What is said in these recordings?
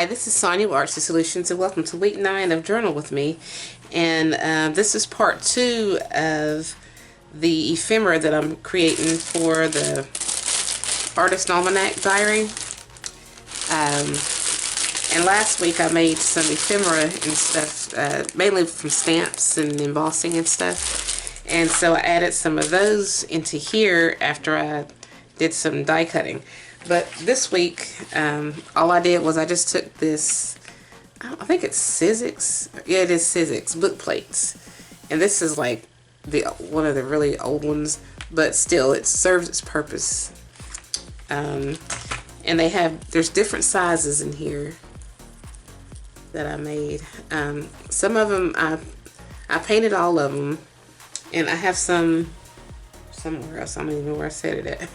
Hi, this is Sonia with Artist Solutions, and welcome to week 9 of Journal with me. And this is part 2 of the ephemera that I'm creating for the Artist Almanac diary. And last week I made some ephemera and stuff, mainly from stamps and embossing and stuff. And so I added some of those into here after I did some die cutting. But this week, all I did was I just took this, I think it's Sizzix. Yeah, it is Sizzix book plates. And this is like one of the really old ones, but still it serves its purpose. And there's different sizes in here that I made. Some of them, I painted all of them, and I have some somewhere else. I don't even know where I set it at.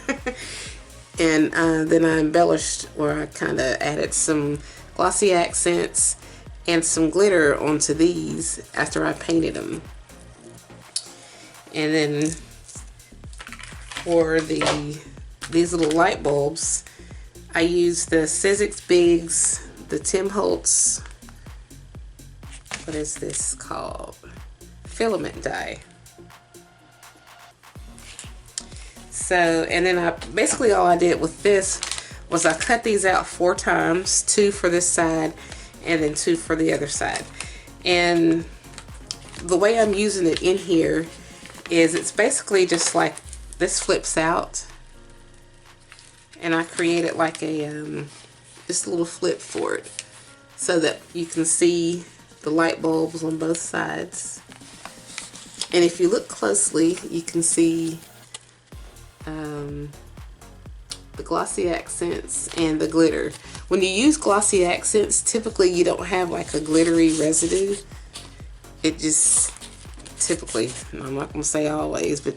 And then I embellished, where I kind of added some glossy accents and some glitter onto these after I painted them. And then for these little light bulbs, I used the Sizzix Bigs, the Tim Holtz, what is this called? Filament die. So, and then basically all I did with this was I cut these out 4 times, 2 for this side and then 2 for the other side. And the way I'm using it in here is it's basically just like this flips out, and I created like a just a little flip for it so that you can see the light bulbs on both sides. And if you look closely, you can see the glossy accents and the glitter. When you use glossy accents, typically you don't have like a glittery residue. It just typically, I'm not gonna say always, but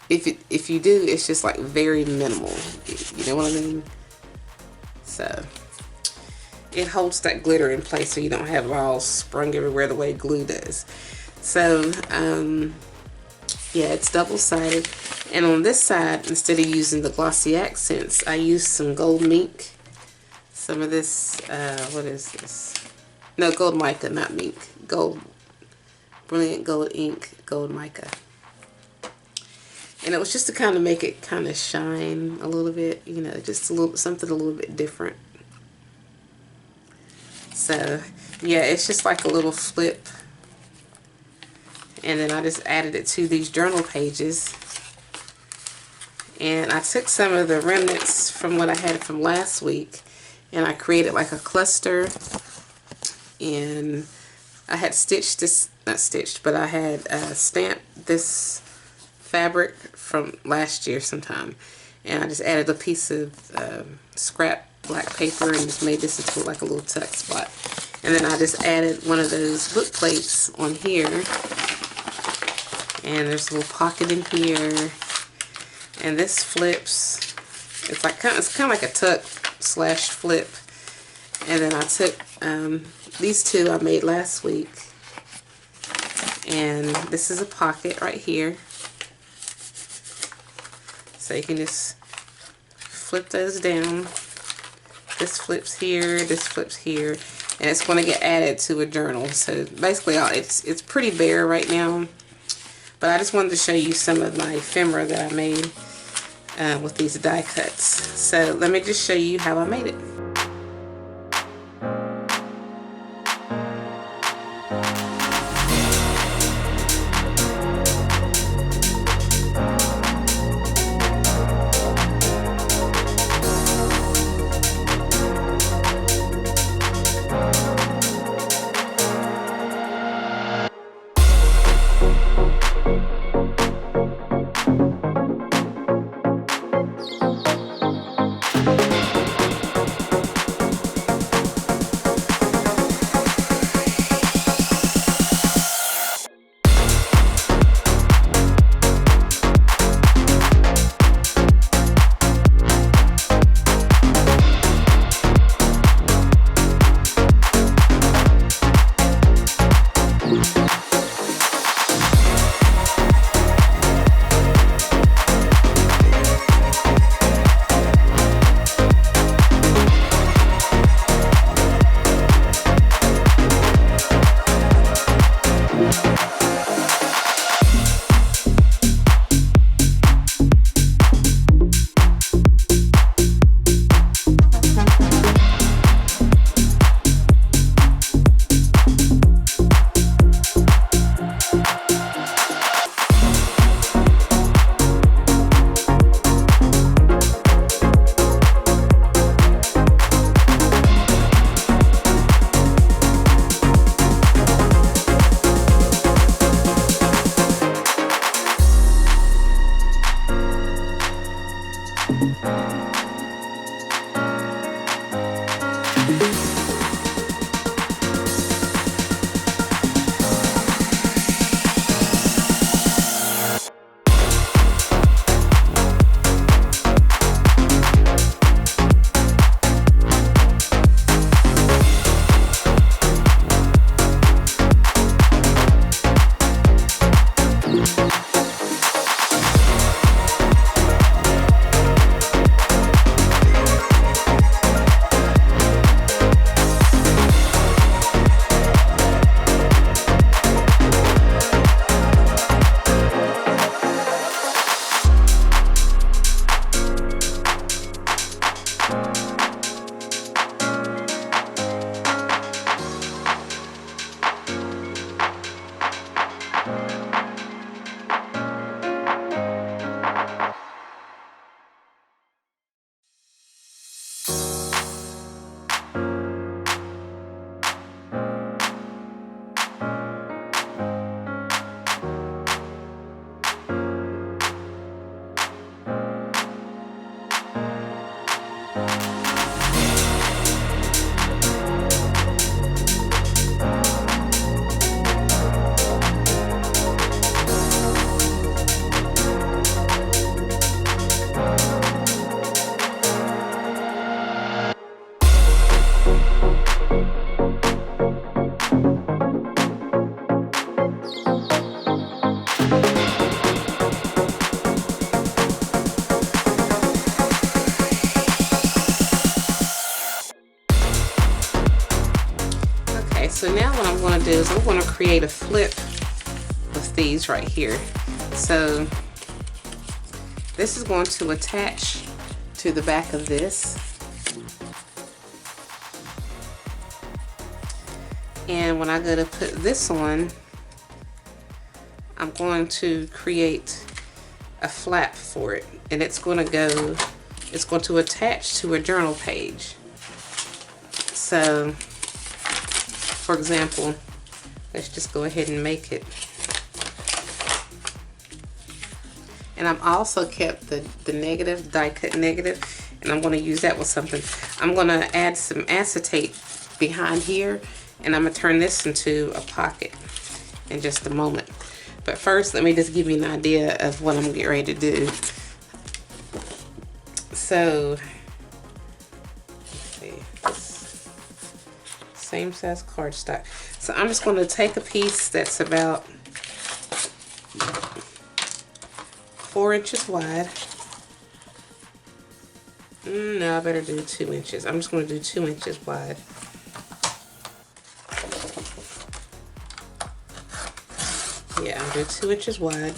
if you do, it's just like very minimal. You know what I mean? So it holds that glitter in place so you don't have it all sprung everywhere the way glue does. So yeah, it's double-sided. And on this side, instead of using the glossy accents, I used some gold mink. Some of this, what is this? No, gold mica, not mink. Gold, brilliant gold ink, gold mica. And it was just to kind of make it kind of shine a little bit, you know, just a little, something a little bit different. So, yeah, it's just like a little flip. And then I just added it to these journal pages. And I took some of the remnants from what I had from last week, and I created like a cluster. And I had stitched this, not stitched, but I had stamped this fabric from last year sometime. And I just added a piece of scrap black paper and just made this into like a little tuck spot. And then I just added one of those book plates on here. And there's a little pocket in here, and this flips. It's like kind of like a tuck slash flip. And then I took these two I made last week, and this is a pocket right here. So you can just flip those down. This flips here, this flips here, and it's going to get added to a journal. So basically, it's pretty bare right now. But I just wanted to show you some of my ephemera that I made with these die cuts. So let me just show you how I made it. So now what I'm going to do is I'm going to create a flip with these right here. So this is going to attach to the back of this. And when I go to put this on, I'm going to create a flap for it. And it's going to attach to a journal page. So for example, let's just go ahead and make it. And I've also kept the negative, die cut negative, and I'm going to use that with something. I'm going to add some acetate behind here, and I'm going to turn this into a pocket in just a moment. But first, let me just give you an idea of what I'm getting ready to do. So, let's see. Same size cardstock. So I'm just going to take a piece that's about 4 inches wide. No, I better do 2 inches. I'm just going to do 2 inches wide. Yeah, I'll do 2 inches wide.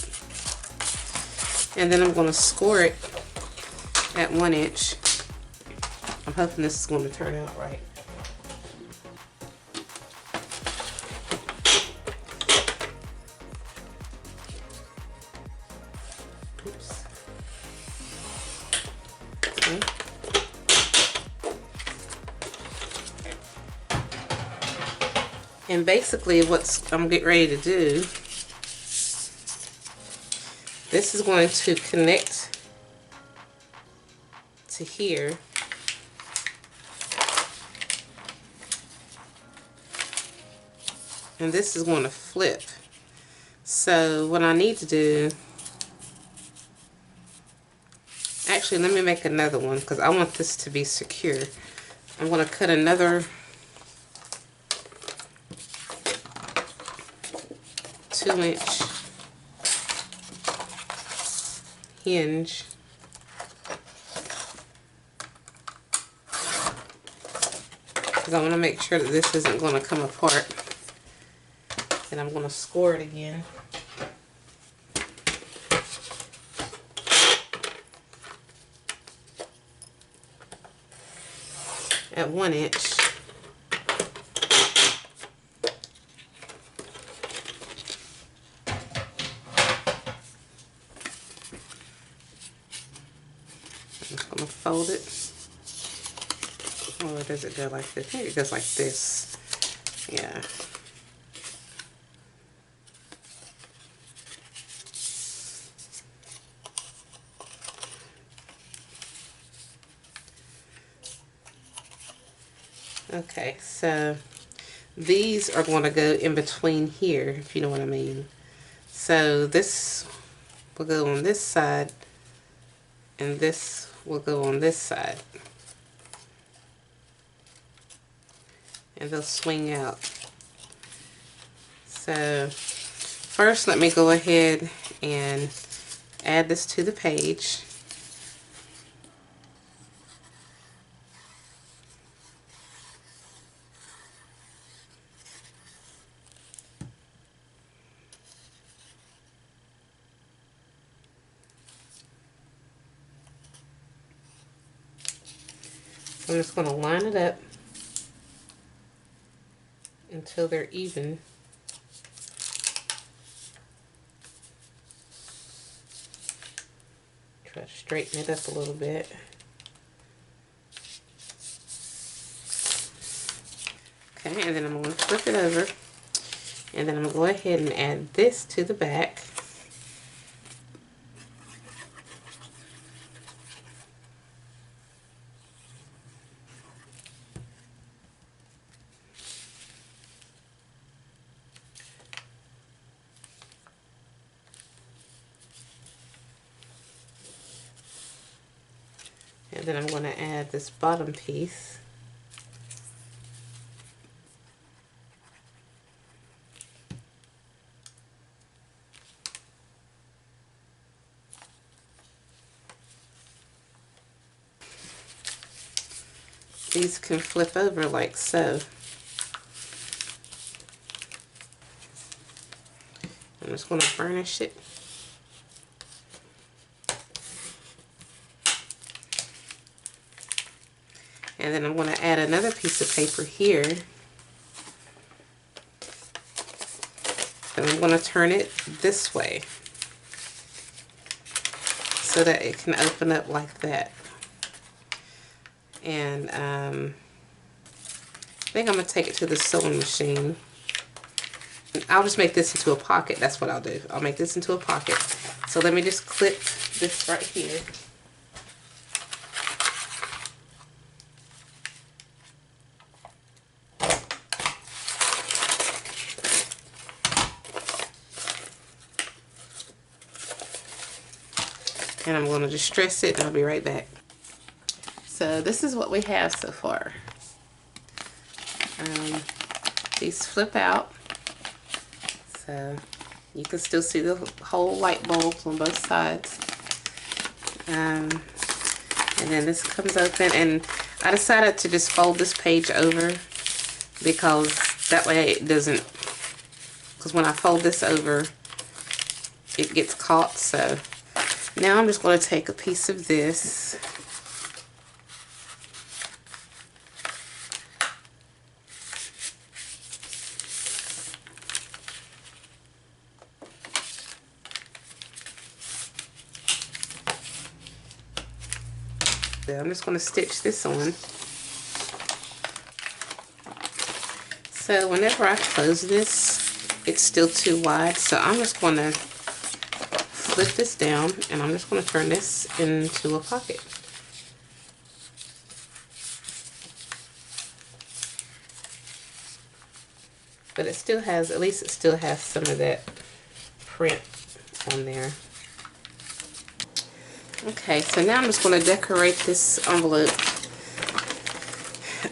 And then I'm going to score it at 1 inch. I'm hoping this is going to turn out right. Oops. Okay. And basically what I'm getting ready to do, this is going to connect to here. And this is going to flip. So what I need to do, actually let me make another one because I want this to be secure. I'm going to cut another 2-inch hinge. Because I want to make sure that this isn't going to come apart. And I'm going to score it again. At 1 inch. I'm just going to fold it. Or does it go like this? I think it goes like this. Yeah. Okay, so these are going to go in between here, if you know what I mean. So this will go on this side, and this will go on this side. And they'll swing out. So first let me go ahead and add this to the page. I'm just going to line it up until they're even. Try to straighten it up a little bit. Okay, and then I'm going to flip it over. And then I'm going to go ahead and add this to the back. And then I'm going to add this bottom piece. These can flip over like so. I'm just going to burnish it. And then I'm going to add another piece of paper here. And I'm going to turn it this way so that it can open up like that. And I think I'm going to take it to the sewing machine. I'll just make this into a pocket. That's what I'll do. I'll make this into a pocket. So let me just clip this right here. And I'm going to distress it, and I'll be right back. So this is what we have so far. These flip out, so you can still see the whole light bulbs on both sides. And then this comes open, and I decided to just fold this page over because that way it doesn't, because when I fold this over it gets caught. So now I'm just going to take a piece of this I'm just going to stitch this on. So whenever I close this, it's still too wide, so I'm just going to flip this down, and I'm just going to turn this into a pocket. But it still has, at least it still has some of that print on there. Okay, so now I'm just going to decorate this envelope.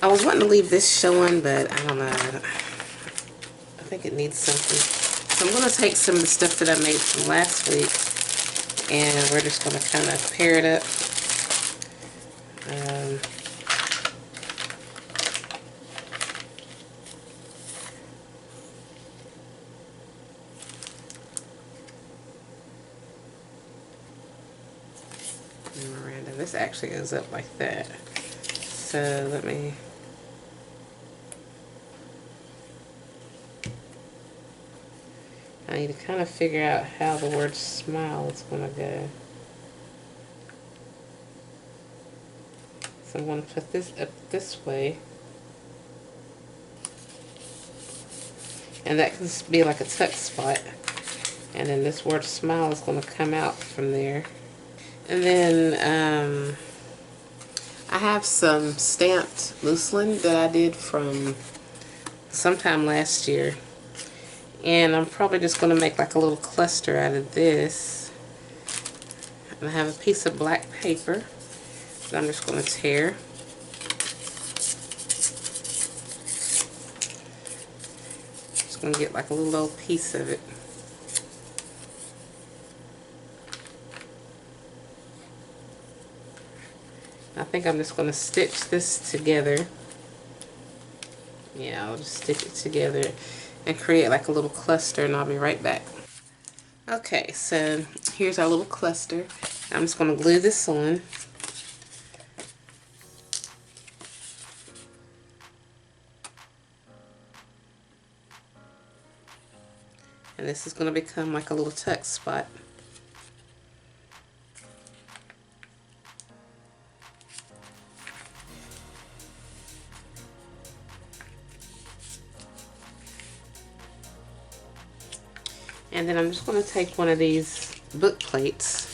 I was wanting to leave this showing, but I don't know. I think it needs something. So I'm going to take some of the stuff that I made from last week, and we're just going to kind of pair it up. Miranda, this actually goes up like that. So let me... I need to kind of figure out how the word smile is going to go. So I'm going to put this up this way. And that can be like a tuck spot. And then this word smile is going to come out from there. And then I have some stamped muslin that I did from sometime last year. And I'm probably just going to make like a little cluster out of this. And I have a piece of black paper that I'm just going to tear. Just going to get like a little old piece of it. I think I'm just going to stitch this together. Yeah, I'll just stitch it together and create like a little cluster, and I'll be right back. Okay, so here's our little cluster. I'm just going to glue this on. And this is going to become like a little tuck spot. And then I'm just going to take one of these book plates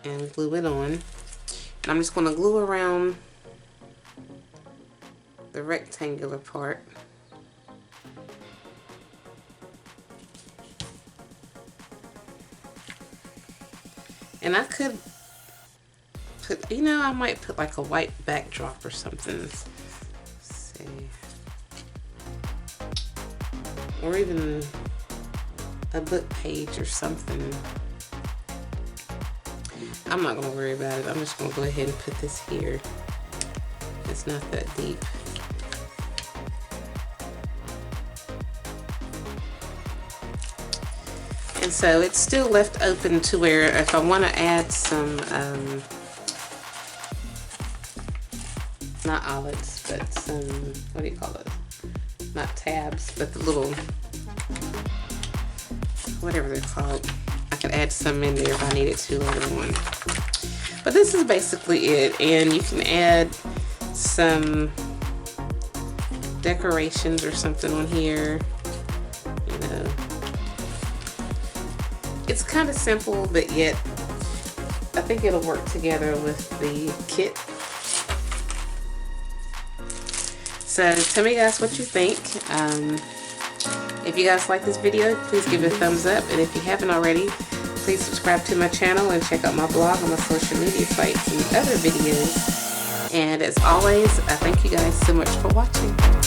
and glue it on. And I'm just going to glue around the rectangular part. And I could put, you know, I might put like a white backdrop or something. Let's see. Or even a book page or something. I'm not going to worry about it. I'm just going to go ahead and put this here. It's not that deep. And so it's still left open to where if I want to add some, not eyelets, but some, what do you call it? Not tabs, but the little, whatever they're called. I could add some in there if I needed to later on. But this is basically it, and you can add some decorations or something on here, you know. It's kind of simple, but yet I think it'll work together with the kit. So tell me guys what you think. If you guys like this video, please give it a thumbs up, and if you haven't already, please subscribe to my channel and check out my blog on my social media sites and other videos. And as always, I thank you guys so much for watching.